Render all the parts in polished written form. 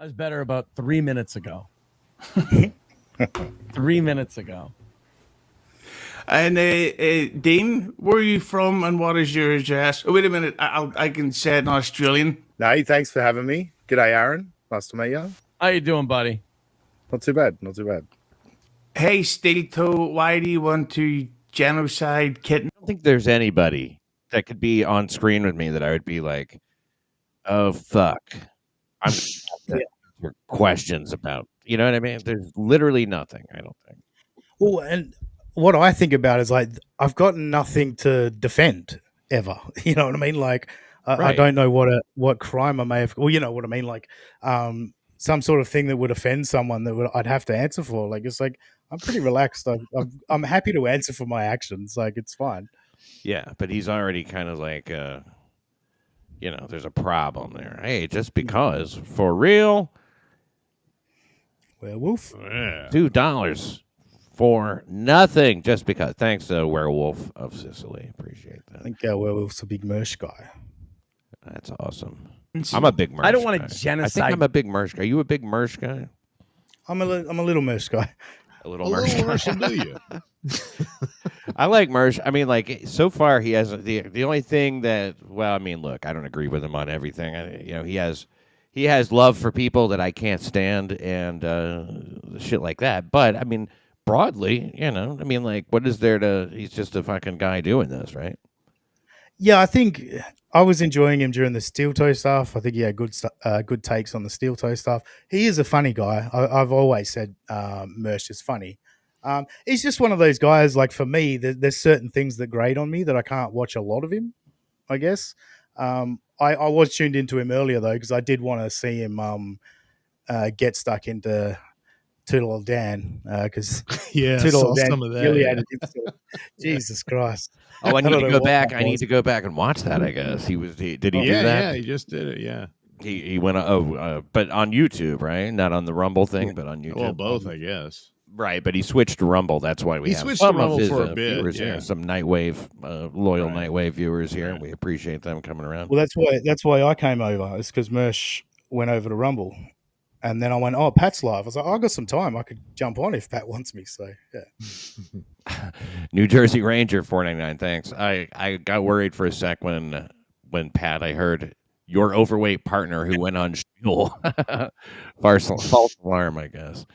was better about 3 minutes ago. 3 minutes ago. And Dean, where are you from and what is your address? Oh, wait a minute. I can say it in Australian. No, thanks for having me. G'day, Aaron. Nice to meet you. How you doing, buddy? Not too bad. Not too bad. Hey, Steel Toe, why do you want to genocide kitten? I don't think there's anybody that could be on screen with me that I would be like, oh, fuck. I'm your questions about, you know what I mean? There's literally nothing, I don't think. Well, and what I think about is like, I've got nothing to defend ever. You know what I mean? Like, I don't know what crime I may have, well, you know what I mean? Like, some sort of thing that would offend someone that I'd have to answer for. Like, it's like, I'm pretty relaxed. I'm happy to answer for my actions. Like, it's fine. Yeah, but he's already kind of like, you know, there's a problem there. Hey, just because, for real? Werewolf? $2 for nothing, just because. Thanks, Werewolf of Sicily. Appreciate that. I think Werewolf's a big merch guy. That's awesome. I'm a big merch guy. I don't want to genocide. I think I'm a big merch guy. Are you a big merch guy? I'm a little merch guy. A little merch guy. Do you? I like merch. I mean, like, so far he has the only thing that, well, I mean, look, I don't agree with him on everything. You know, he has love for people that I can't stand and shit like that. But I mean, broadly, you know, I mean, like, what is there to? He's just a fucking guy doing this, right? Yeah, I think I was enjoying him during the Steel Toe stuff. I think he had good takes on the Steel Toe stuff. He is a funny guy. I've always said Mersh is funny. He's just one of those guys, like for me, there's certain things that grate on me that I can't watch a lot of him, I guess. I was tuned into him earlier, though, because I did want to see him get stuck into Toodle Old Dan, because Toodle Old Dan some of that, humiliated himself. Jesus Christ. Oh, I need to go back. I need to go back and watch that, I guess. Did he do that? Yeah, he just did it, yeah. He went, but on YouTube, right? Not on the Rumble thing, but on YouTube. Well, both, I guess. Right, but he switched to Rumble. That's why we have switched some to Rumble of his for a bit, viewers here. Some Nightwave, loyal Nightwave viewers here. Right. We appreciate them coming around. Well, that's why I came over. It's because Mersh went over to Rumble. And then I went, oh, Pat's live. I was like, I got some time. I could jump on if Pat wants me. So, yeah. New Jersey Ranger, $4.99. Thanks. I got worried for a sec when Pat, I heard your overweight partner who went on Shield. False alarm, I guess.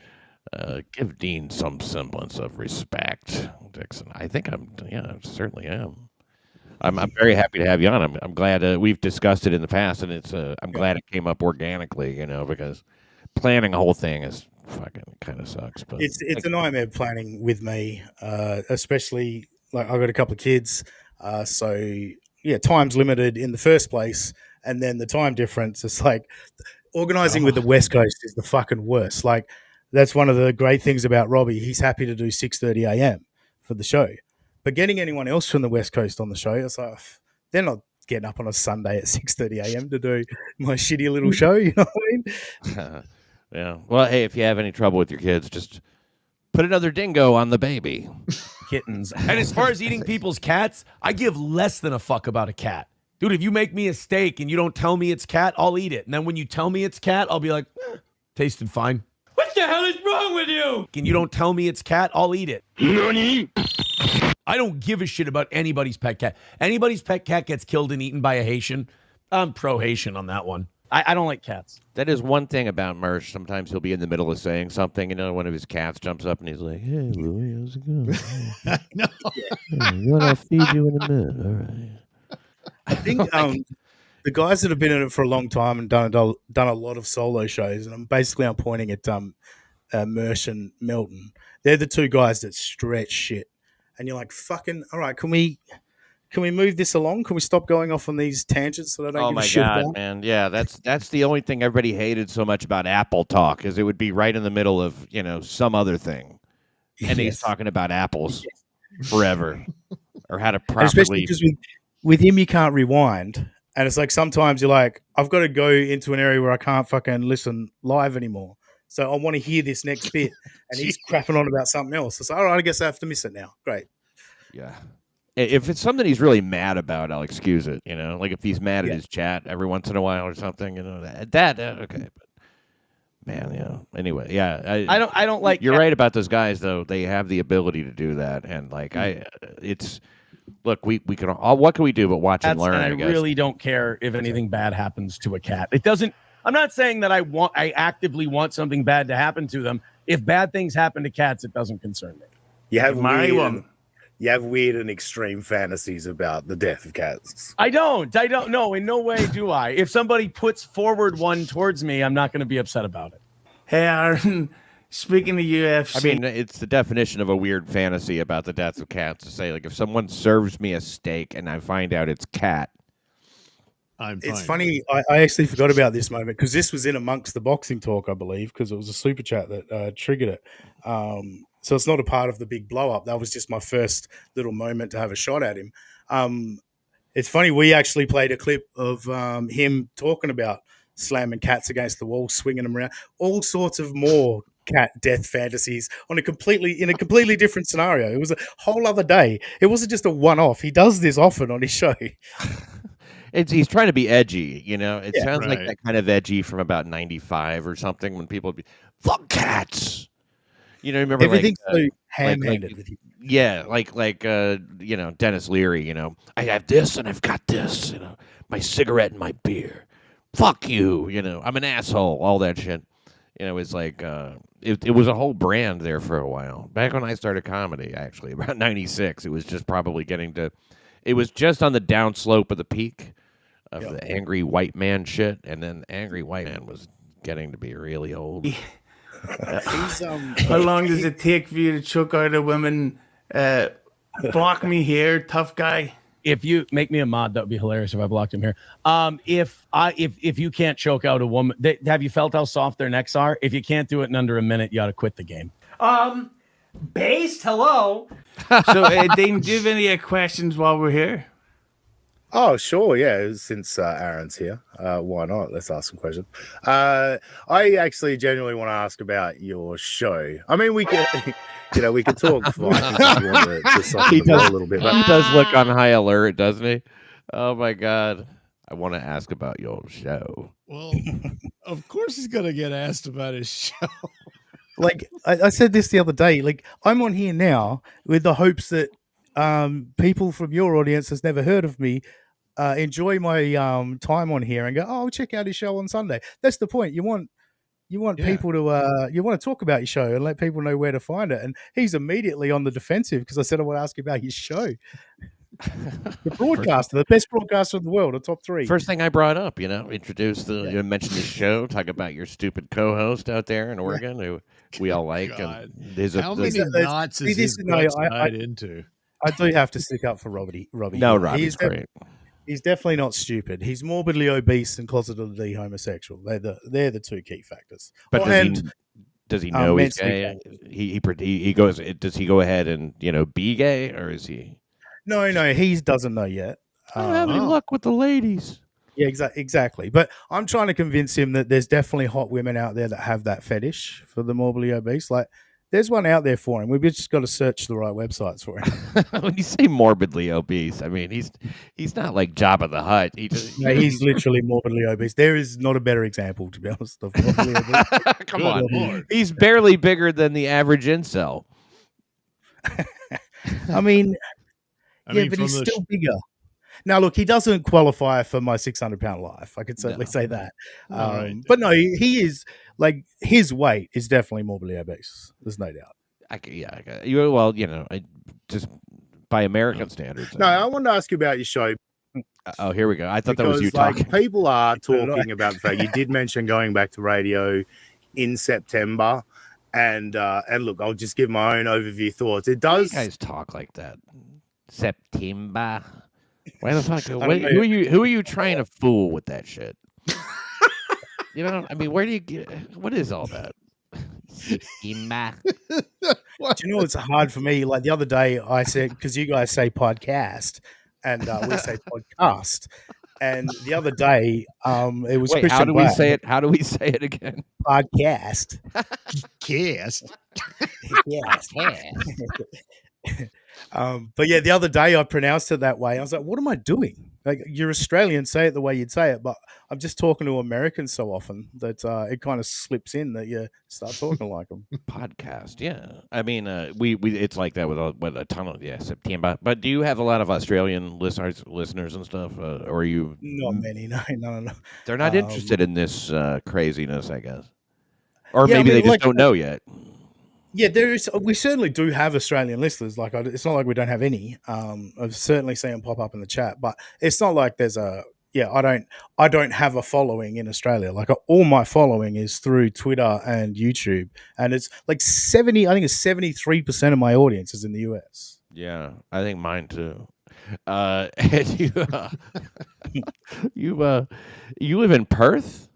Give Dean some semblance of respect, Dixon. I think certainly am. I'm very happy to have you on. I'm glad we've discussed it in the past, and it's I'm glad it came up organically, you know, because planning a whole thing is fucking kind of sucks. But it's a nightmare planning with me, especially like I've got a couple of kids, so yeah, time's limited in the first place, and then the time difference is like organizing with the West Coast is the fucking worst. Like that's one of the great things about Robbie. He's happy to do 6:30 a.m. for the show, but getting anyone else from the West Coast on the show, it's like they're not getting up on a Sunday at 6:30 a.m. to do my shitty little show. You know what I mean? Yeah. Well, hey, if you have any trouble with your kids, just put another dingo on the baby. Kittens. And as far as eating people's cats, I give less than a fuck about a cat. Dude, if you make me a steak and you don't tell me it's cat, I'll eat it. And then when you tell me it's cat, I'll be like, tasted fine. What the hell is wrong with you? And you don't tell me it's cat, I'll eat it. Nani? I don't give a shit about anybody's pet cat. Anybody's pet cat gets killed and eaten by a Haitian. I'm pro-Haitian on that one. I don't like cats. That is one thing about Mersh. Sometimes he'll be in the middle of saying something, you know, one of his cats jumps up and he's like, hey, Louie, how's it going? No. Hey, I'll feed you in a minute. All right. I think the guys that have been in it for a long time and done a lot of solo shows, and I'm pointing at Mersh and Milton. They're the two guys that stretch shit. And you're like, fucking, all right, can we move this along? Can we stop going off on these tangents so that I don't give a shit about? Man. Yeah, that's the only thing everybody hated so much about Apple Talk is it would be right in the middle of, you know, some other thing. And he's talking about apples forever. Or how to properly... Especially because with him, you can't rewind. And it's like sometimes you're like, I've got to go into an area where I can't fucking listen live anymore. So I want to hear this next bit. And he's crapping on about something else. It's like, all right, I guess I have to miss it now. Great. Yeah. If it's something he's really mad about, I'll excuse it. You know, like if he's mad at his chat every once in a while or something, you know, okay. Man, yeah. Anyway, yeah. I don't like. You're right about those guys, though. They have the ability to do that, and like look, we can all. What can we do but watch and cats, learn? and I I guess. really don't care if anything bad happens to a cat. It doesn't. I'm not saying that I actively want something bad to happen to them. If bad things happen to cats, it doesn't concern me. You have Marry weird, one. you have weird and extreme fantasies about the death of cats. I don't. No, in no way do I. If somebody puts forward one towards me, I'm not going to be upset about it. Hey, Aaron, speaking of UFC. I mean, it's the definition of a weird fantasy about the deaths of cats to say, like, if someone serves me a steak and I find out it's cat. I'm fine. It's funny. I actually forgot about this moment because this was in amongst the boxing talk, I believe, because it was a super chat that triggered it. So it's not a part of the big blow up. That was just my first little moment to have a shot at him. It's funny. We actually played a clip of him talking about slamming cats against the wall, swinging them around, all sorts of more cat death fantasies in a completely different scenario. It was a whole other day. It wasn't just a one off. He does this often on his show. He's trying to be edgy, you know. It sounds like right. that kind of edgy from about '95 or something when people would be fuck cats. You know, remember Everything's so like ham-handed with you. yeah, like you know, Dennis Leary. You know, I have this and I've got this. You know, my cigarette and my beer. Fuck you. You know, I'm an asshole. All that shit. You know, it's like it was a whole brand there for a while. Back when I started comedy, actually, about '96, it was just probably getting to. It was just on the downslope of the peak of the angry white man shit, and then angry white man was getting to be really old. How long does it take for you to choke out a woman? Block me here, tough guy. If you make me a mod, that would be hilarious if I blocked him here. If you can't choke out a woman, have you felt how soft their necks are? If you can't do it in under a minute, you ought to quit the game. Based, hello. So, Dean, do you have any questions while we're here? Oh, sure, yeah. Since Aaron's here, why not? Let's ask some questions. I actually genuinely want to ask about your show. I mean, we could, we could talk Vikings if you want to soften the blow a little bit. But He does look on high alert, doesn't he? Oh my god! I want to ask about your show. Well, of course he's gonna get asked about his show. Like I said this the other day, like I'm on here now with the hopes that people from your audience has never heard of me enjoy my time on here and go, oh, check out his show on Sunday. That's the point. You want people to you want to talk about your show and let people know where to find it. And he's immediately on the defensive because I said I want to ask you about his show. The broadcaster, the best broadcaster in the world, a top 3. First thing I brought up, you mentioned the show, talk about your stupid co-host out there in Oregon who we all like. God. And there's How many knots is his guts tied into? I do have to stick up for Robbie. No, Robbie's great. He's definitely not stupid. He's morbidly obese and closetedly homosexual. They're the 2 key factors. But does he know he's gay? He goes. Does he go ahead and be gay, or is he? No, he doesn't know yet. I don't have any luck with the ladies. Yeah, exactly. But I'm trying to convince him that there's definitely hot women out there that have that fetish for the morbidly obese. Like, there's one out there for him. We've just got to search the right websites for him. When you say morbidly obese, I mean he's not like Jabba the Hutt. He's literally morbidly obese. There is not a better example, to be honest, of morbidly obese. Come on, Lord. He's barely bigger than the average incel. I mean, but he's still bigger. Now, look, he doesn't qualify for my 600-pound life. I could certainly say that. Right. But no, he is, like, his weight is definitely morbidly obese. There's no doubt. Just by American standards. no, I wanted to ask you about your show. Oh, here we go. I thought that Because, was you like, talking. people are talking about the fact you did mention going back to radio in September. And look, I'll just give my own overview thoughts. It does. You guys talk like that. September. Why the fuck? don't know. Who are you trying to fool with that shit? I mean, where do you get? What is all that? September. Do you know what's hard for me? Like, the other day I said, because you guys say podcast and we say podcast. And the other day, it was Wait, Christian how do Black. we say it? How do we say it again? Podcast. Cast. Yes. But yeah, the other day I pronounced it that way. I was like, what am I doing? Like you're Australian, say it the way you'd say it, but I'm just talking to Americans so often that it kind of slips in that you start talking like them. Podcast, yeah. I mean, we it's like that with a ton of September. But do you have a lot of Australian listeners and stuff, or are you? Not many, no. They're not interested in this craziness, I guess, or Yeah, I maybe mean, they just like, don't know yet. yeah, there is. We certainly do have Australian listeners. Like, it's not like we don't have any. I've certainly seen them pop up in the chat, but it's not like there's a. Yeah, I don't have a following in Australia. Like, all my following is through Twitter and YouTube, and it's like 70. I think it's 73% of my audience is in the US. Yeah, I think mine too. And you live in Perth,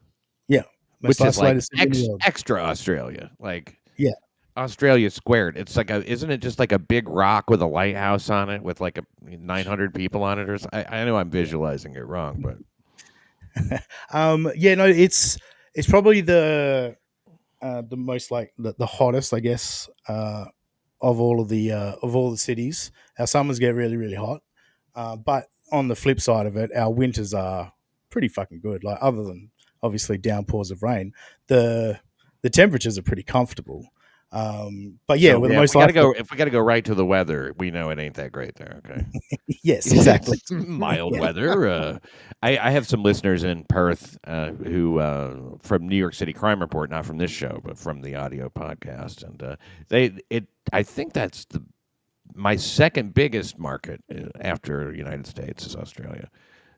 Yeah, which most is like isolated city in the world. extra Australia, like Yeah. Australia squared. It's like isn't it just like a big rock with a lighthouse on it with like 900 people on it or something? I know I'm visualizing it wrong, but Yeah, no, it's probably the most like the hottest, I guess, of all the cities. Our summers get really, really hot, but on the flip side of it, our winters are pretty fucking good. Like, other than obviously downpours of rain, the temperatures are pretty comfortable. But yeah, so, we're the yeah, most we gotta likely. go. If we gotta go right to the weather, we know it ain't that great there. Okay. Yes, exactly. Mild weather. I have some listeners in Perth who from New York City Crime Report, not from this show, but from the audio podcast, and I think that's my second biggest market after United States is Australia.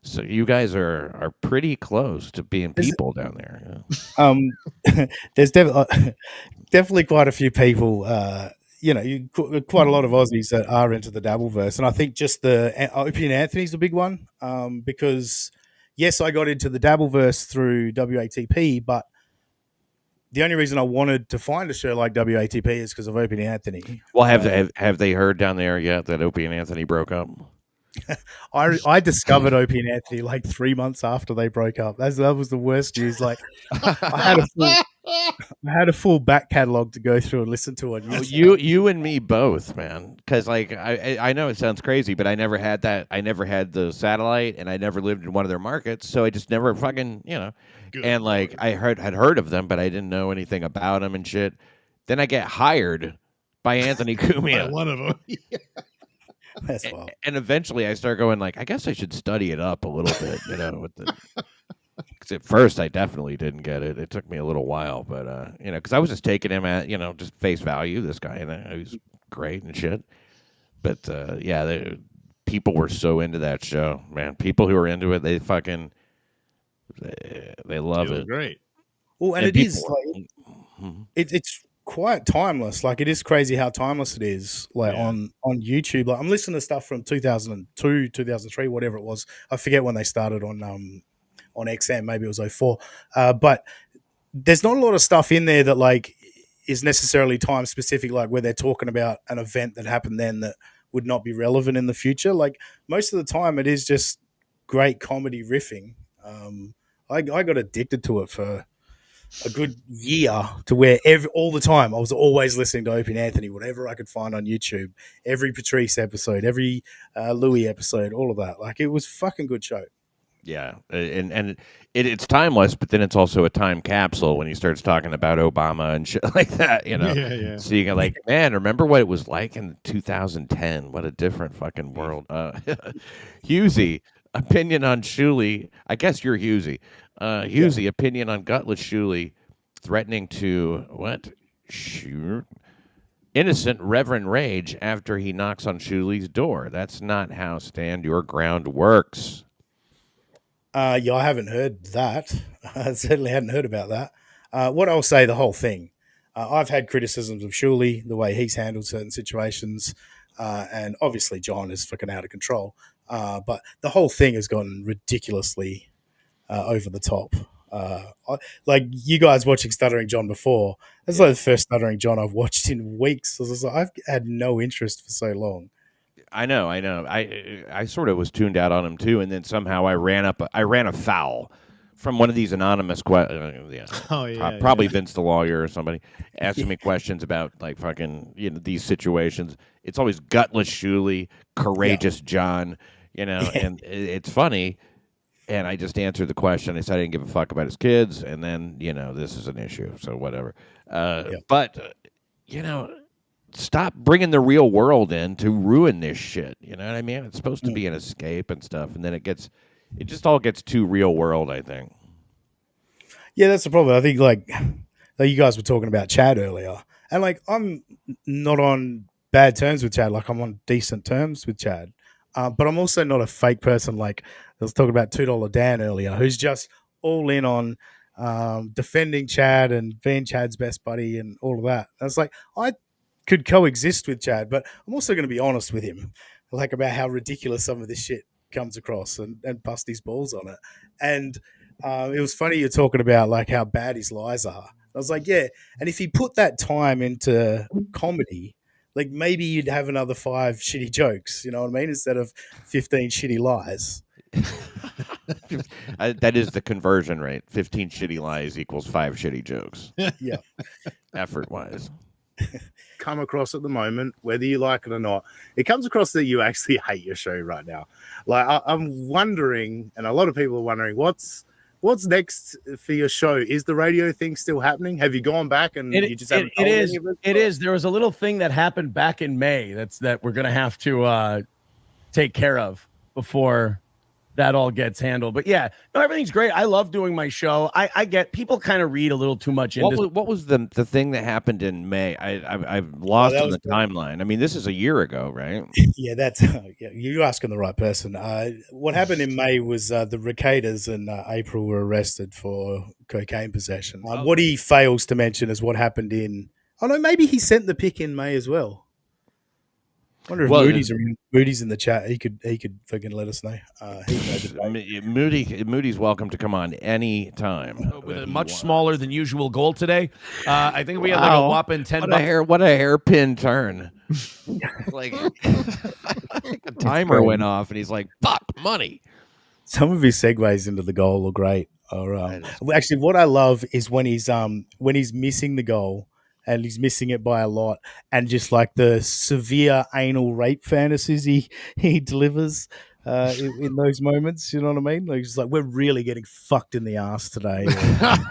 So you guys are pretty close to being people down there. Yeah. There's definitely quite a few people. Quite a lot of Aussies that are into the Dabbleverse, and I think just the Opie and Anthony's a big one, because yes, I got into the Dabbleverse through WATP, but the only reason I wanted to find a show like WATP is because of Opie and Anthony. Well, have they heard down there yet that Opie and Anthony broke up? I discovered Opie and Anthony like 3 months after they broke up. That was the worst news. Like, I had a full back catalog to go through and listen to on YouTube. You and me both, man. Because like I know it sounds crazy, but I never had that. I never had the satellite, and I never lived in one of their markets, so I just never fucking Good And like I had heard of them, but I didn't know anything about them and shit. Then I get hired by Anthony Cumia. One of them. That's wild. And eventually I start going like, I guess I should study it up a little bit, because at first I definitely didn't get it. It took me a little while, but because I was just taking him at just face value. This guy, and he was great and shit. But people were so into that show, man. People who are into it, they fucking they love it. Great. Well, and it is like it's quite timeless. Like, it is crazy how timeless it is. Like, on YouTube, like, I'm listening to stuff from 2002, 2003, whatever it was. I forget when they started on XM. Maybe it was 04. But there's not a lot of stuff in there that like is necessarily time specific, like where they're talking about an event that happened then that would not be relevant in the future. Like, most of the time, it is just great comedy riffing. I got addicted to it for a good year, to where all the time I was always listening to Opie and Anthony, whatever I could find on YouTube, every Patrice episode, every Louis episode, all of that. Like, it was fucking good show. Yeah, and it's timeless, but then it's also a time capsule when he starts talking about Obama and shit like that, Yeah. So you go like, man, remember what it was like in 2010? What a different fucking world. Husey, opinion on Shuley. I guess you're Husey. Husey, opinion on gutless Shuley threatening to shoot innocent Reverend Rage after he knocks on Shuley's door. That's not how Stand Your Ground works. I haven't heard that. I certainly hadn't heard about that. What I'll say, the whole thing, I've had criticisms of Shuley, the way he's handled certain situations, and obviously John is fucking out of control. But the whole thing has gotten ridiculously over the top. Like, you guys watching Stuttering John before, that's like the first Stuttering John I've watched in weeks. I've had no interest for so long. I know. I sort of was tuned out on him too, and then somehow I ran afoul from one of these anonymous questions. Probably Vince the lawyer or somebody asking me questions about like fucking these situations. It's always gutless Shuley, courageous John, and it's funny. And I just answered the question. I said I didn't give a fuck about his kids, and then this is an issue, so whatever. But stop bringing the real world in to ruin this shit. You know what I mean? It's supposed to be an escape and stuff, and then it just all gets too real world, I think. Yeah, that's the problem. I think like you guys were talking about Chad earlier, and like I'm not on bad terms with Chad. Like I'm on decent terms with Chad, but I'm also not a fake person. Like I was talking about $2 Dan earlier, who's just all in on defending Chad and being Chad's best buddy and all of that. And it's like I could coexist with Chad, but I'm also going to be honest with him, like about how ridiculous some of this shit comes across and bust his balls on it. And it was funny you're talking about like how bad his lies are. I was like, yeah, and if he put that time into comedy, like maybe you'd have another 5 shitty jokes, you know what I mean, instead of 15 shitty lies. That is the conversion rate. 15 shitty lies equals 5 shitty jokes. Yeah. Effort-wise. Come across at the moment, whether you like it or not, it comes across that you actually hate your show right now. Like I'm wondering, and a lot of people are wondering, what's next for your show? Is the radio thing still happening? Have you gone back and you just haven't told any of it? It is. There was a little thing that happened back in May that we're gonna have to take care of before that all gets handled. But yeah, no, everything's great. I love doing my show. I get people kind of read a little too much into what was the thing that happened in May? I've lost in the timeline. I mean, this is a year ago, right? Yeah, that's you're asking the right person. What happened in May was the Ricadas in April were arrested for cocaine possession. What he fails to mention is what happened in. Oh no, maybe he sent the pic in May as well. I wonder if Moody's in the chat. He could fucking let us know. Moody's welcome to come on any time. With a much smaller than usual goal today. I think we had like a whopping 10 bucks. What a hairpin turn. Like the timer went off and he's like, fuck money. Some of his segues into the goal are great. Actually, what I love is when he's missing the goal. And he's missing it by a lot, and just like the severe anal rape fantasies he delivers in those moments, you know what I mean? Like, just like we're really getting fucked in the ass today, like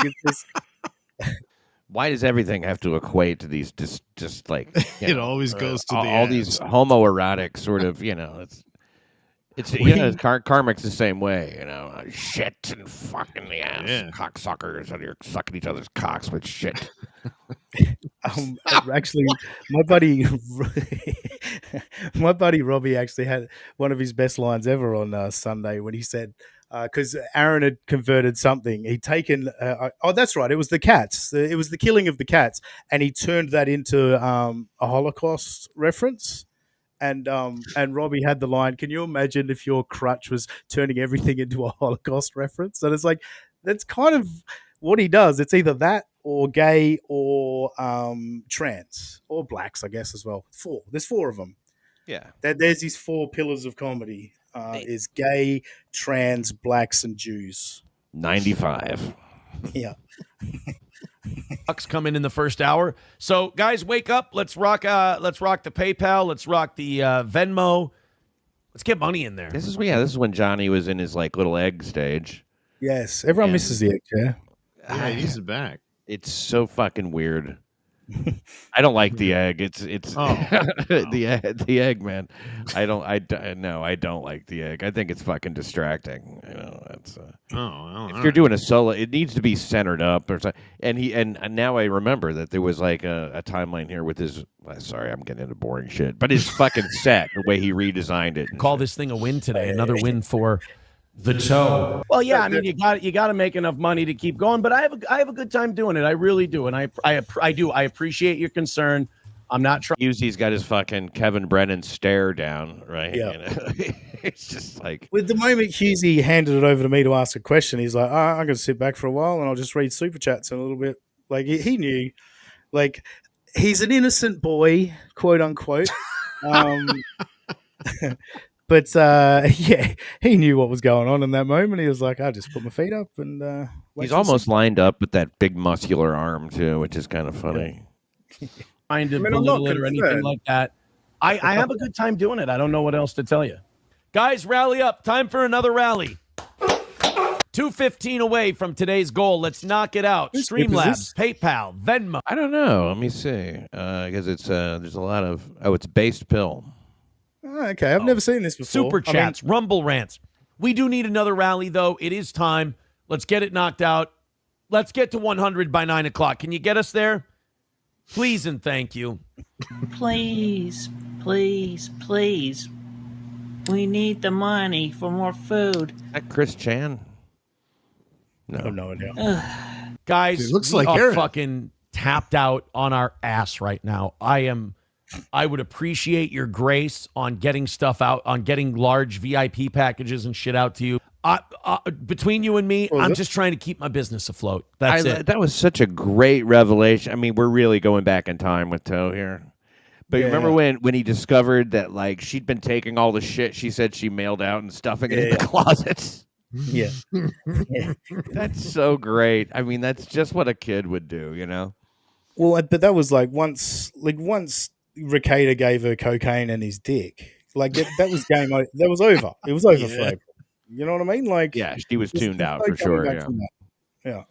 it's just. Why does everything have to equate to these just like it always goes to all these homoerotic sort of It's karmic's the same way, shit and fucking the ass, cocksuckers, and you're sucking each other's cocks with shit. Actually, my buddy Robbie actually had one of his best lines ever on Sunday when he said, because Aaron had converted something, he'd taken, that's right, it was the cats, it was the killing of the cats, and he turned that into a Holocaust reference. And Robbie had the line, can you imagine if your crutch was turning everything into a Holocaust reference? And it's like, that's kind of what he does. It's either that or gay or trans or blacks, I guess, as well. There's 4 of them. Yeah. There's these 4 pillars of comedy. Is gay, trans, blacks, and Jews. 95. Yeah. Bucks come in the first hour. So guys, wake up. Let's rock the PayPal. Let's rock the Venmo. Let's get money in there. This is when Johnny was in his like little egg stage. Yes. Everyone misses the egg, yeah, he's back. It's so fucking weird. I don't like the egg. It's the egg, man. I don't like the egg. I think it's fucking distracting. That's if you're doing a solo, it needs to be centered up or something. And now I remember that there was like a timeline here with his. Sorry, I'm getting into boring shit, but his fucking set, the way he redesigned it. Call this thing a win today. Another win for the toe. Well, yeah, I mean, you got to make enough money to keep going, but I have a good time doing it. I really do, and I do. I appreciate your concern. I'm not trying. He's got his fucking Kevin Brennan stare down, right? Yeah. It's just like with the moment Husey handed it over to me to ask a question, he's like, I'm going to sit back for a while and I'll just read super chats in a little bit. Like he knew, like he's an innocent boy, quote unquote. But yeah, he knew what was going on in that moment. He was like, "I'll just put my feet up and." He's almost lined up with that big muscular arm too, which is kind of funny. Kind of belittle it or anything like that. I have a good time doing it. I don't know what else to tell you. Guys, rally up. Time for another rally. 2:15 away from today's goal. Let's knock it out. Whose tip is Streamlabs, this? PayPal, Venmo. I don't know. Let me see. Because it's there's a lot of it's based pill. Oh, okay, I've never seen this before. Super chats, Rumble rants. We do need another rally, though. It is time. Let's get it knocked out. Let's get to 100 by 9 o'clock. Can you get us there? Please and thank you. Please, please, please. We need the money for more food. Is that Chris Chan? I have no idea. Guys, It looks we like are Aaron. fucking tapped out on our ass right now. I would appreciate your grace on getting stuff out, on getting large VIP packages and shit out to you. Between you and me, I'm just trying to keep my business afloat. That's it. That was such a great revelation. I mean, we're really going back in time with Toe here. But remember when he discovered that like she'd been taking all the shit she said she mailed out and stuffing it in the closets? Yeah. That's so great. I mean, that's just what a kid would do, you know? Well, but that was once Ricada gave her cocaine and his dick. Like that was game over. That was over. It was over for April. You know what I mean? Like, Yeah, she was tuned out no for coming sure. back Yeah. from that. Yeah.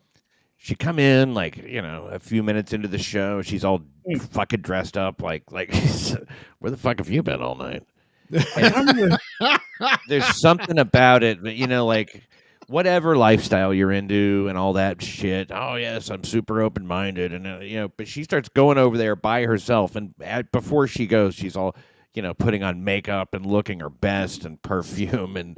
She come in like, a few minutes into the show, she's all fucking dressed up like where the fuck have you been all night? There's something about it, but like whatever lifestyle you're into and all that shit. Oh yes, I'm super open-minded, and but she starts going over there by herself, and before she goes, she's all putting on makeup and looking her best and perfume and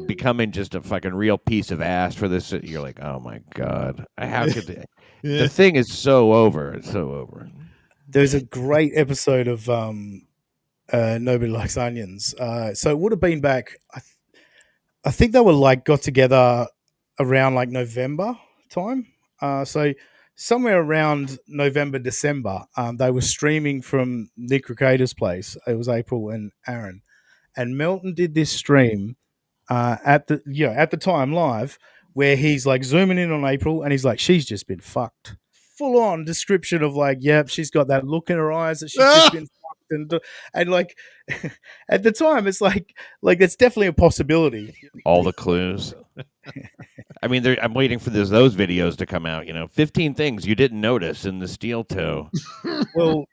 becoming just a fucking real piece of ass for this. You're like, oh my god, how could the thing is so over? It's so over. There's a great episode of Nobody Likes Onions. So it would have been back. I think they were got together around November time. So somewhere around November, December, they were streaming from Nick Ricada's place. It was April and Aaron, and Melton did this stream at the time live, where he's zooming in on April, and he's like, she's just been fucked. Full on description of yep, she's got that look in her eyes that she's just been fucked, and at the time it's like it's definitely a possibility. All the clues. I mean, I'm waiting for those videos to come out. 15 things you didn't notice in the steel toe. Well,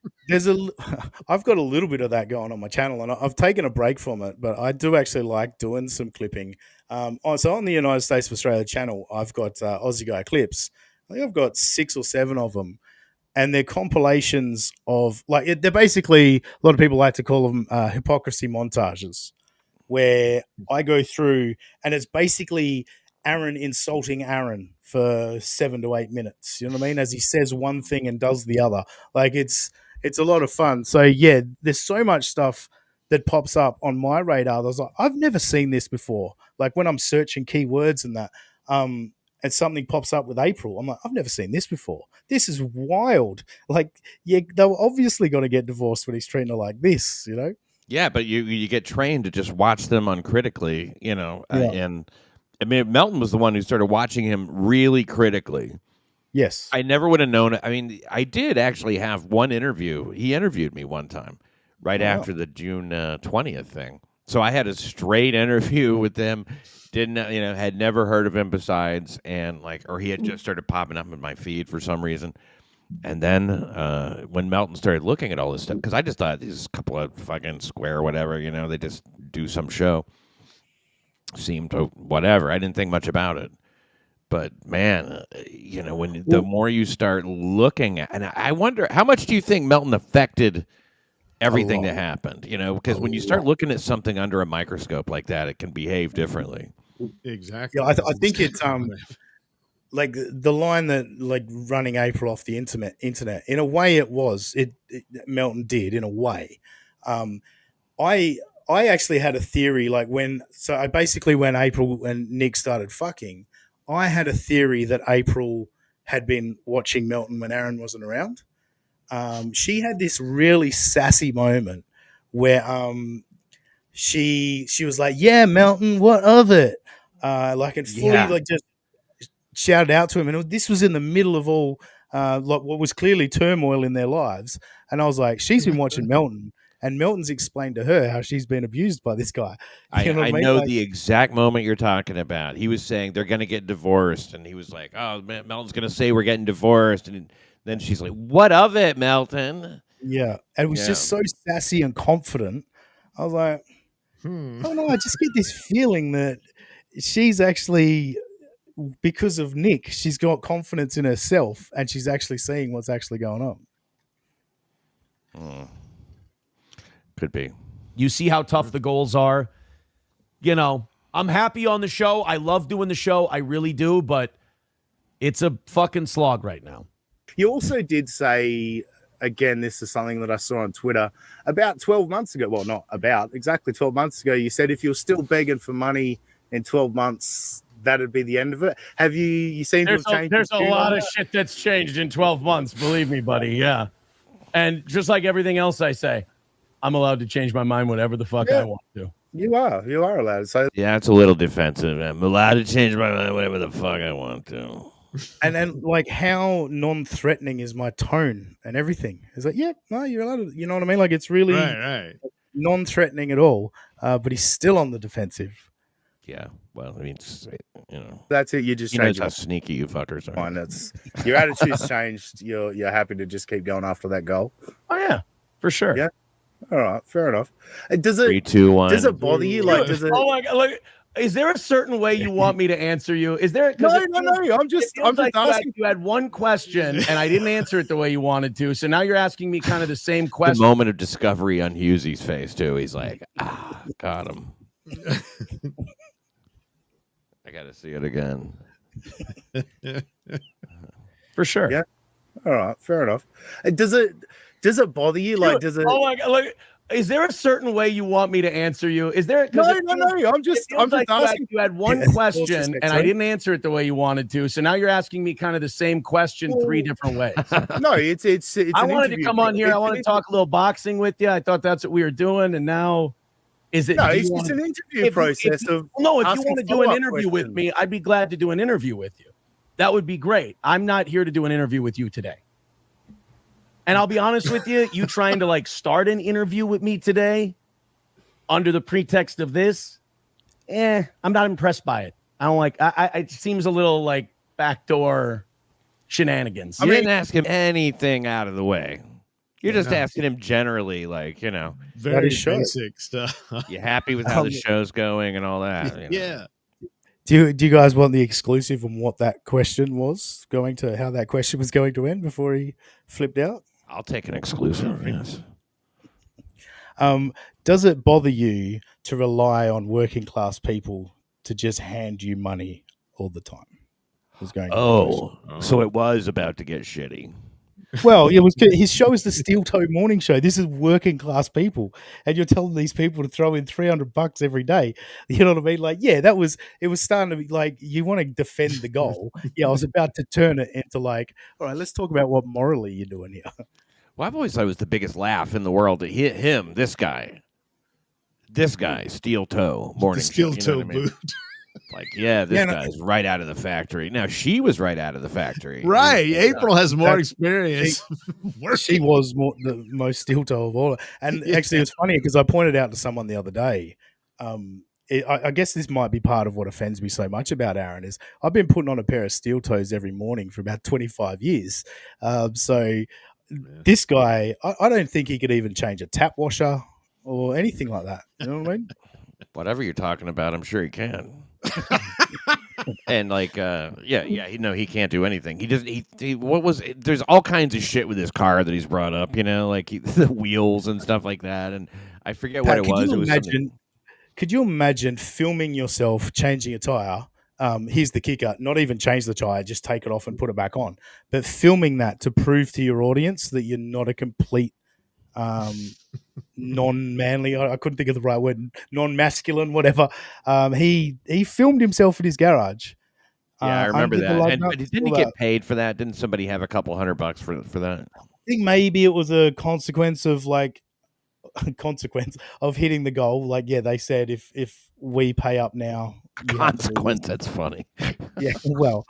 I've got a little bit of that going on my channel, and I've taken a break from it, but I do actually like doing some clipping. So on the United States of Australia channel, I've got Aussie Guy clips. I think I've got 6 or 7 of them, and they're compilations of they're basically, a lot of people like to call them hypocrisy montages, where I go through and it's basically Aaron insulting Aaron for 7 to 8 minutes. You know what I mean? As he says one thing and does the other. It's a lot of fun. So yeah, there's so much stuff that pops up on my radar. I was like, I've never seen this before. When I'm searching keywords and that, and something pops up with April, I'm like, I've never seen this before. This is wild. Yeah, they were obviously going to get divorced when he's treating her like this, Yeah, but you get trained to just watch them uncritically, and I mean, Melton was the one who started watching him really critically. Yes. I never would have known it. I mean, I did actually have one interview. He interviewed me one time right after the June 20th thing. So I had a straight interview with them. Didn't, had never heard of him besides, and or he had just started popping up in my feed for some reason. And then when Melton started looking at all this stuff, because I just thought these couple of fucking square whatever, they just do some show. Seemed to whatever. I didn't think much about it. But man, when the more you start looking at, and I wonder, how much do you think Melton affected everything that happened? Because when you start looking at something under a microscope like that, it can behave differently. Exactly. Yeah, I think it's the line that running April off the internet. In a way, it Melton did in a way. I actually had a theory when April and Nick started fucking, I had a theory that April had been watching Melton when Aaron wasn't around. She had this really sassy moment where she was like, "Yeah, Melton, what of it?" And fully just shouted out to him, and this was in the middle of all what was clearly turmoil in their lives. And I was like, she's been watching Melton, And Melton's explained to her how she's been abused by this guy. I what mean? know Like, the exact moment you're talking about. He was saying they're going to get divorced, and he was like, "Oh, Melton's going to say we're getting divorced," and then she's like, "What of it, Melton?" yeah, and it was just so sassy and confident. I was like, oh no, I just get this feeling that she's actually, because of Nick, she's got confidence in herself, and she's actually seeing what's actually going on. Could be. You see how tough the goals are. You know, I'm happy on the show. I love doing the show. I really do, but it's a fucking slog right now. You also did say, again, this is something that I saw on Twitter about 12 months ago. Well, not about, exactly 12 months ago. You said if you're still begging for money in 12 months, that'd be the end of it. Have you seem to have changed? There's a lot of shit that's changed in 12 months. Believe me, buddy. Yeah. And just like everything else I say, I'm allowed to change my mind whenever the fuck I want to. You are allowed. So Yeah, it's a little defensive. I'm allowed to change my mind whatever the fuck I want to. And then, like, how non-threatening is my tone and everything? It's like, yeah, no, you're allowed to, you know what I mean? Like, it's really Right. non-threatening at all, but he's still on the defensive. Yeah, well, I mean, you know, that's it. You just he change knows how sneaky you fuckers are. fine. That's your attitude's changed. You're happy to just keep going after that goal. Oh yeah, for sure. Yeah. All right, fair enough. Does it? 3, 2, 1. Does it bother you? Like, does it? Oh my god! Look, is there a certain way you want me to answer you? Is there? No. I'm just asking. You had one question and I didn't answer it the way you wanted to, so now you're asking me kind of the same question. The moment of discovery on Hughesy's face too. He's like, got him. I got to see it again. For sure. Yeah. All right, fair enough. Does it bother you? Like, does it? Oh my god! Look, is there a certain way you want me to answer you? Is there? No. I'm just asking. You had one question and I didn't answer it the way you wanted to, so now you're asking me kind of the same question 3 different ways. No, it's I wanted to come on here. I want to talk a little boxing with you. I thought that's what we were doing, and now is it? No, it's an interview process if you of. If you want to do an interview with me, I'd be glad to do an interview with you. That would be great. I'm not here to do an interview with you today. And I'll be honest with you, you trying to like start an interview with me today under the pretext of this, I'm not impressed by it. I don't like, it seems a little like backdoor shenanigans. You didn't ask him anything out of the way. You're just asking him generally, like, you know, very basic stuff. You happy with how the show's going and all that? You know? Yeah. Do you guys want the exclusive on what that question was going to, how that question was going to end before he flipped out? I'll take an exclusive. Yes. Does it bother you to rely on working class people to just hand you money all the time? So it was about to get shitty. Well, it was. His show is the Steel Toe Morning Show. This is working class people, and you're telling these people to throw in $300 every day. You know what I mean? Like, yeah, it was starting to be like, you want to defend the goal. Yeah, I was about to turn it into like, all right, let's talk about what morally you're doing here. Well, I've always thought it was the biggest laugh in the world to hit him. This guy, Steel Toe Morning the Steel Show. Toe boot. Like, yeah, this guy's right out of the factory. Now, she was right out of the factory. Right. April has more experience. She was the most steel toe of all. And actually, it's funny because I pointed out to someone the other day, I guess this might be part of what offends me so much about Aaron is I've been putting on a pair of steel toes every morning for about 25 years. This guy, I don't think he could even change a tap washer or anything like that. You know what I mean? Whatever you're talking about, I'm sure he can. And like, he can't do anything. He doesn't. There's all kinds of shit with his car that he's brought up. You know, like the wheels and stuff like that. And I forget what it was. Could you imagine filming yourself changing a tire? Here's the kicker: not even change the tire, just take it off and put it back on. But filming that to prove to your audience that you're not a complete non-manly, I couldn't think of the right word, non-masculine, whatever. He filmed himself in his garage. Yeah, I remember that. But didn't he get paid for that? Didn't somebody have a couple $100 for that? I think maybe it was a consequence of hitting the goal. Like, yeah, they said if we pay up now. Consequence, that's funny. Yeah, well,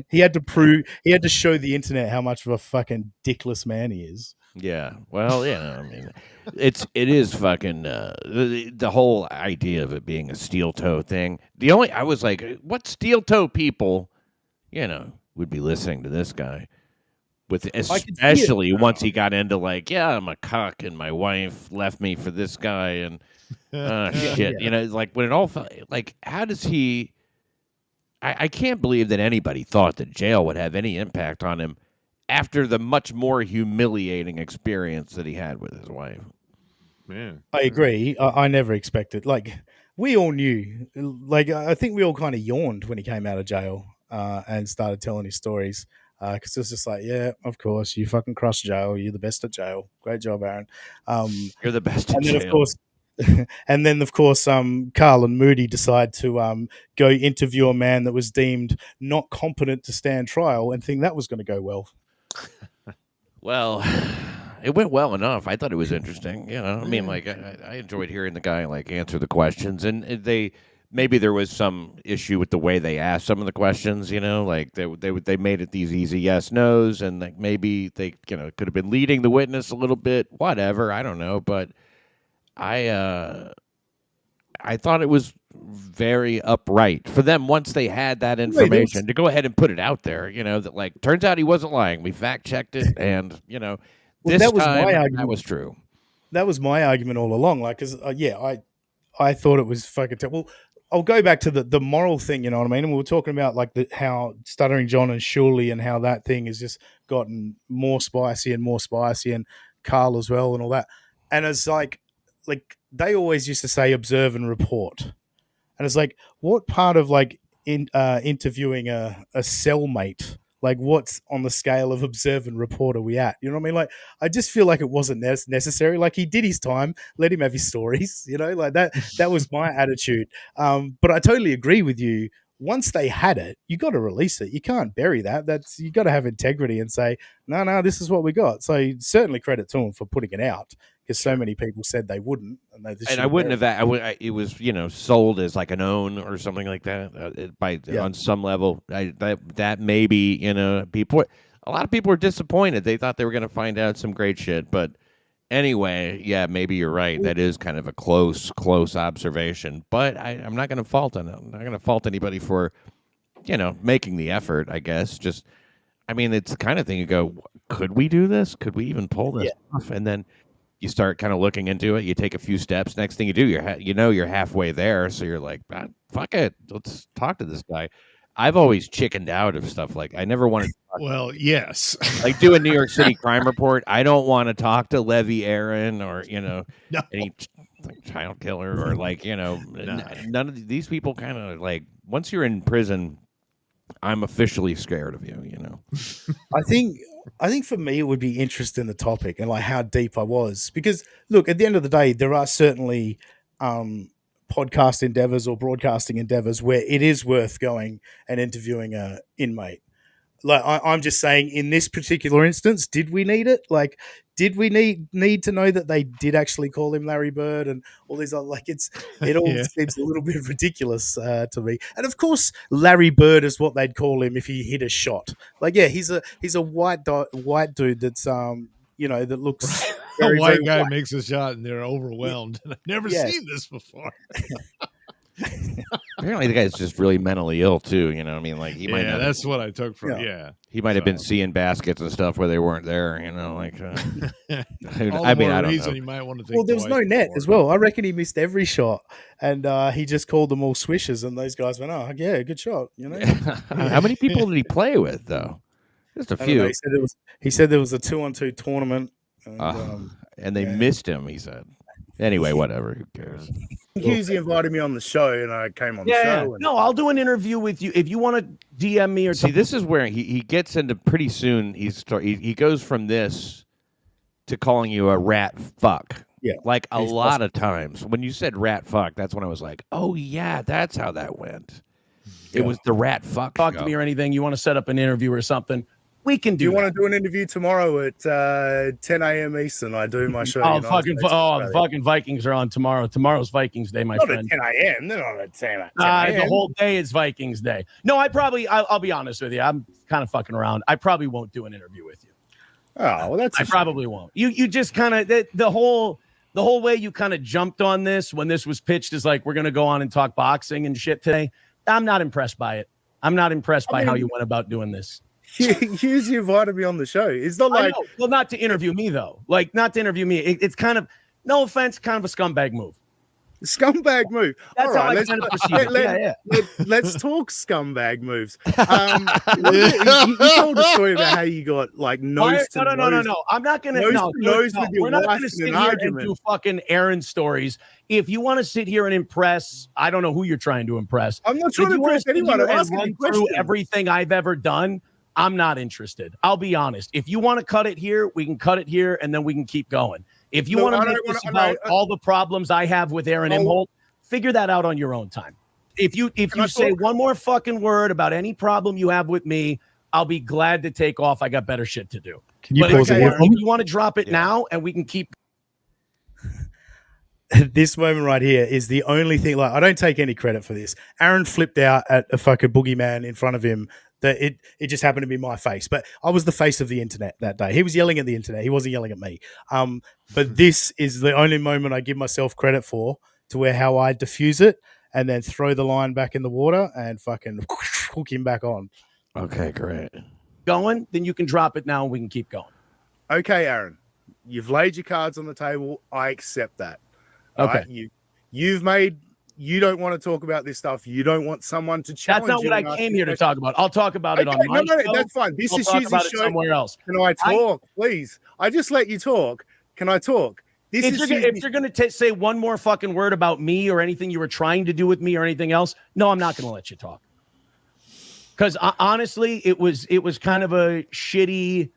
he had to show the internet how much of a fucking dickless man he is. Yeah. Well, I mean, it is fucking the whole idea of it being a steel toe thing. I was like, what steel toe people, would be listening to this guy with, I could see it. especially once he got into like, yeah, I'm a cuck and my wife left me for this guy and shit. Like when it all like, how does he? I can't believe that anybody thought that jail would have any impact on him after the much more humiliating experience that he had with his wife. Man, I agree. I never expected. Like we all knew. Like I think we all kind of yawned when he came out of jail and started telling his stories. Because it was just like, yeah, of course, you fucking crushed jail. You're the best at jail. Great job, Aaron. You're the best at And then, jail. of course, Carl and Moody decide to go interview a man that was deemed not competent to stand trial and think that was going to go well. Well, it went well enough. I thought it was interesting. I mean, like I enjoyed hearing the guy like answer the questions, and maybe there was some issue with the way they asked some of the questions. Like they made it these easy yes nos, and like maybe they could have been leading the witness a little bit. Whatever, I don't know, but I thought it was very upright for them once they had that information to go ahead and put it out there. That like turns out he wasn't lying. We fact checked it, and this that was time my argument. that was true. That was my argument all along. Like, because I thought it was fucking terrible. I'll go back to the moral thing. You know what I mean? And we were talking about like how Stuttering John and Shuley and how that thing has just gotten more spicy, and Carl as well, and all that. And it's like they always used to say observe and report. And it's like, what part of like interviewing a cellmate, like what's on the scale of observe and report are we at? You know what I mean? Like, I just feel like it wasn't necessary. Like he did his time, let him have his stories, like that. That was my attitude. But I totally agree with you. Once they had it, you got to release it. You can't bury that. You got to have integrity and say, no, this is what we got. So certainly credit to them for putting it out. Because so many people said they wouldn't, and I wouldn't have. It was sold as like an own or something like that on some level. That maybe people. A lot of people were disappointed. They thought they were going to find out some great shit, but anyway, yeah, maybe you're right. That is kind of a close observation. But I'm not going to fault on it. I'm not going to fault anybody for making the effort. I guess I mean, it's the kind of thing you go, could we do this? Could we even pull this off? And then you start kind of looking into it. You take a few steps. Next thing you do, you're halfway there. So you're like, fuck it. Let's talk to this guy. I've always chickened out of stuff like I never wanted to talk well, yes. like do a New York City crime report. I don't want to talk to Levy Aaron or, No. any child killer or like, none of these people kind of like once you're in prison, I'm officially scared of you, I think for me it would be interest in the topic and like how deep I was, because look, at the end of the day, there are certainly podcast endeavors or broadcasting endeavors where it is worth going and interviewing a inmate. Like I'm just saying, in this particular instance, did we need it? Like, did we need to know that they did actually call him Larry Bird and all these other, like it all seems a little bit ridiculous to me. And of course, Larry Bird is what they'd call him if he hit a shot. Like, yeah, he's a white dude that's that looks A very, white very guy white. makes a shot and they're overwhelmed. I've never seen this before. Apparently the guy's just really mentally ill too, I mean, like he might not that's what I took from he might have been seeing baskets and stuff where they weren't there, like All I the mean, more I don't reason know. you might want to think Well, there was no twice net before. as well. I reckon he missed every shot, and he just called them all swishes, and those guys went, "Oh, yeah, good shot." How many people did he play with though? Just a I don't few. know. He said there was a 2-on-2 tournament. And they missed him, he said. Anyway, whatever. Who cares? Husey invited me on the show, and I came on the show. And No, I'll do an interview with you if you want to DM me or See, this is where he gets into pretty soon. He goes from this to calling you a rat fuck. Yeah, like a lot of times when you said rat fuck, that's when I was like, oh yeah, that's how that went. It was the rat fuck. talk to me or anything. You want to set up an interview or something? We can do you do. want to do an interview tomorrow at 10 a.m. Eastern? I do my show. Oh, the fucking Vikings are on tomorrow. Tomorrow's Vikings Day, my not friend. at 10 a.m. They're not at 10 a.m. The whole day is Vikings Day. No, I'll be honest with you. I'm kind of fucking around. I probably won't do an interview with you. Oh, well, that's I probably won't. You just kind of the whole way you kind of jumped on this when this was pitched is like we're gonna go on and talk boxing and shit today. I'm not impressed by it. I'm not impressed by how you went about doing this. Hughes, you invited me on the show. It's not like well, not to interview me though. Like not to interview me. It's kind of no offense, kind of a scumbag move. Scumbag move. That's all right, how I kind of perceive it. Let's talk scumbag moves. You told a story about how you got like nose to nose. No. I'm not gonna nose with your we're not wife gonna sit in here an and argument. do fucking Aaron stories. If you want to sit here and impress, I don't know who you're trying to impress. I'm not trying to impress anyone. I'm asking you through everything I've ever done. I'm not interested. I'll be honest. If you want to cut it here, we can cut it here, and then we can keep going. If you want to make this about all the problems I have with Aaron Imholt, figure that out on your own time. If you say one more fucking word about any problem you have with me, I'll be glad to take off. I got better shit to do. Can you pause it? If you want to drop it now and we can keep. This moment right here is the only thing. Like, I don't take any credit for this. Aaron flipped out at a fucking boogeyman in front of him. That it just happened to be my face, but I was the face of the internet that day. He was yelling at the internet. He wasn't yelling at me. But this is the only moment I give myself credit for to where how I diffuse it and then throw the line back in the water and fucking hook him back on. Okay, great. Going, then you can drop it now and we can keep going. Okay, Aaron, you've laid your cards on the table. I accept that. Okay. Right? You've made. You don't want to talk about this stuff. You don't want someone to challenge. That's not what I came here to talk about. I'll talk about it on my show. That's fine. This is talk about show. it somewhere else. Can I talk, please? I just let you talk. Can I talk? If you're going to say one more fucking word about me or anything you were trying to do with me or anything else, no, I'm not going to let you talk. Because honestly, it was kind of a shitty,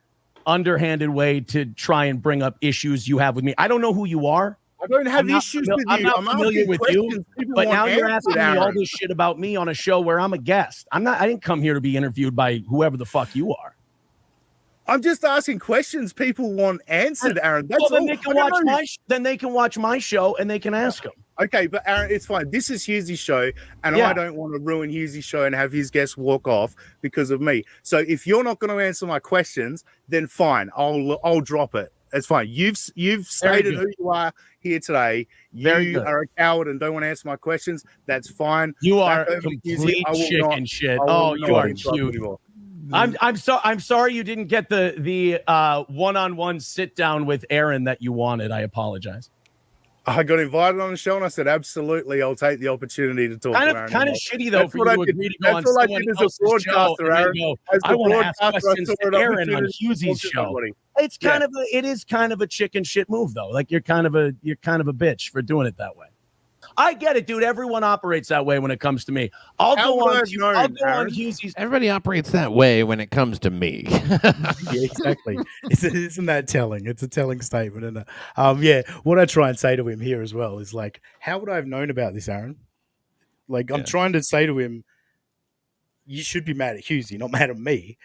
underhanded way to try and bring up issues you have with me. I don't know who you are. I don't have issues with you. I'm not familiar with you, but now you're asking me all this shit about me on a show where I'm a guest. I didn't come here to be interviewed by whoever the fuck you are. I'm just asking questions people want answered, Aaron. That's then all. They can watch my show and they can ask them. Okay, but Aaron, it's fine. This is Hughes' show, and I don't want to ruin Hughes' show and have his guests walk off because of me. So if you're not going to answer my questions, then fine. I'll drop it. It's fine. You've stated who you are here today. You are a coward and don't want to answer my questions. That's fine. You are complete chicken shit. Oh, you are cute. I'm sorry you didn't get the one-on-one sit down with Aaron that you wanted. I apologize. I got invited on the show and I said, absolutely, I'll take the opportunity to talk to Aaron. Kind of shitty, though, for you to agree to go on someone else's show and go, I want to ask questions to Aaron on Hughes' show. It is kind of a chicken shit move, though. Like you're kind of a bitch for doing it that way. I get it, dude. Everyone operates that way when it comes to me. I'll go on Hughes'. Everybody operates that way when it comes to me. Yeah, exactly. Isn't that telling? It's a telling statement, isn't it? What I try and say to him here as well is like, how would I have known about this, Aaron? Like, I'm trying to say to him, you should be mad at Hughesy, not mad at me.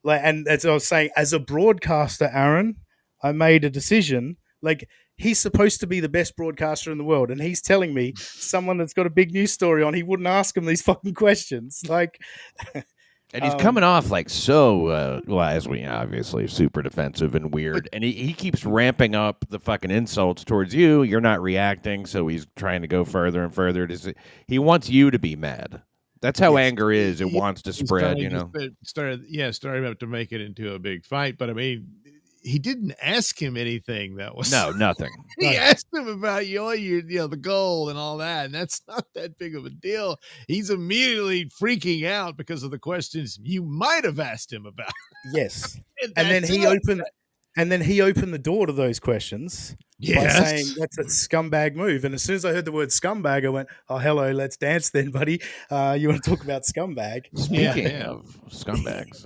And as I was saying, as a broadcaster, Aaron, I made a decision. Like, he's supposed to be the best broadcaster in the world, and he's telling me someone that's got a big news story on, he wouldn't ask him these fucking questions. Like, and he's coming off like so, as we obviously super defensive and weird, and he keeps ramping up the fucking insults towards you. You're not reacting, so he's trying to go further and further. He wants you to be mad. That's how anger is. It wants to spread, you know. Started up to make it into a big fight, but I mean, he didn't ask him anything that was nothing. He asked him about the goal and all that, and that's not that big of a deal. He's immediately freaking out because of the questions you might have asked him about. Yes, and then he opened the door to those questions by saying that's a scumbag move. And as soon as I heard the word scumbag, I went, "Oh, hello, let's dance then, buddy. You want to talk about scumbag?" Speaking of scumbags.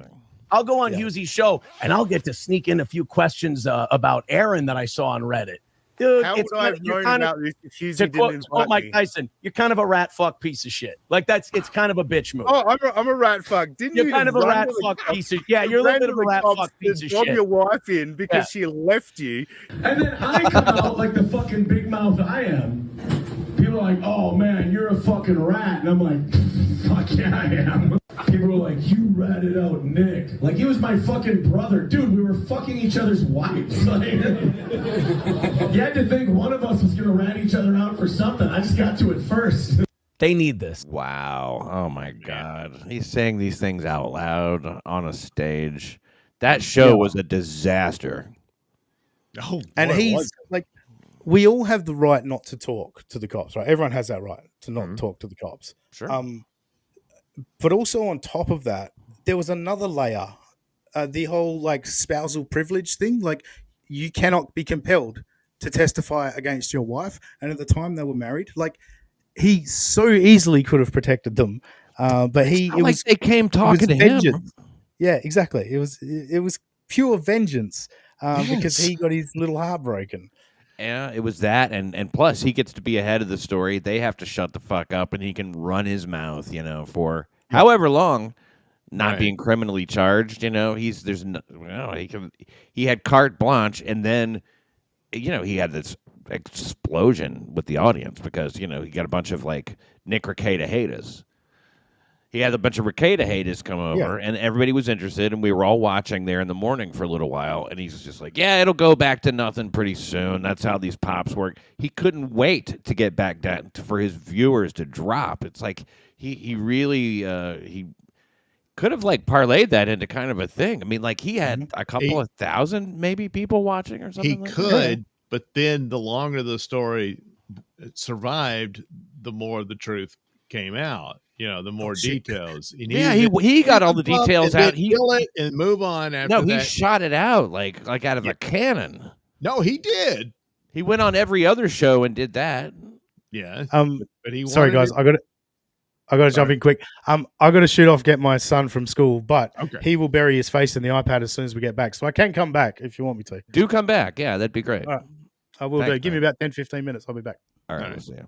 I'll go on Hughes' show and I'll get to sneak in a few questions about Aaron that I saw on Reddit. Dude, how would I have known about this if Hughes didn't invite Mike Tyson, you're kind of a rat fuck piece of shit. Like it's kind of a bitch move. Oh, I'm a rat fuck. You're kind of a rat fuck piece of you're a little bit of a rat fuck piece of shit. Your wife in because she left you. And then I come out like the fucking big mouth I am. People are like, oh man, you're a fucking rat. And I'm like, fuck yeah, I am. People were like, you ratted out Nick. Like, he was my fucking brother. Dude, we were fucking each other's wives. Like, you had to think one of us was going to rat each other out for something. I just got to it first. They need this. Wow. Oh my God. He's saying these things out loud on a stage. That show was a disaster. Oh, And boy, he's was it. like, we all have the right not to talk to the cops, right? Everyone has that right to not talk to the cops. Sure. But also on top of that, there was another layer, the whole like spousal privilege thing. Like, you cannot be compelled to testify against your wife. And at the time they were married, like, he so easily could have protected them, but they came talking to him. vengeance. Yeah, exactly. It was pure vengeance because he got his little heart broken. Yeah, it was that, and plus he gets to be ahead of the story. They have to shut the fuck up, and he can run his mouth, for however long, not being criminally charged. He had carte blanche, and then he had this explosion with the audience because he got a bunch of like Nick Rekieta haters. He had a bunch of Rekieta haters come over, and everybody was interested, and we were all watching there in the morning for a little while, and he's just like, yeah, it'll go back to nothing pretty soon. That's how these pops work. He couldn't wait to get back down for his viewers to drop. It's like he really he could have like parlayed that into kind of a thing. I mean, like he had a couple of thousand maybe people watching or something. He like could, but then the longer the story survived, the more the truth came out. The more details. He got all the details out. He kill it and move on after that. No, he shot it out like out of a cannon. No, he did. He went on every other show and did that. Yeah. But he sorry guys, I got to jump in quick. I got to shoot off, get my son from school, but he will bury his face in the iPad as soon as we get back. So I can come back if you want me to. Do come back. Yeah, that'd be great. All right. I will do. Give me about 10, 15 minutes. I'll be back. All right. We'll see you.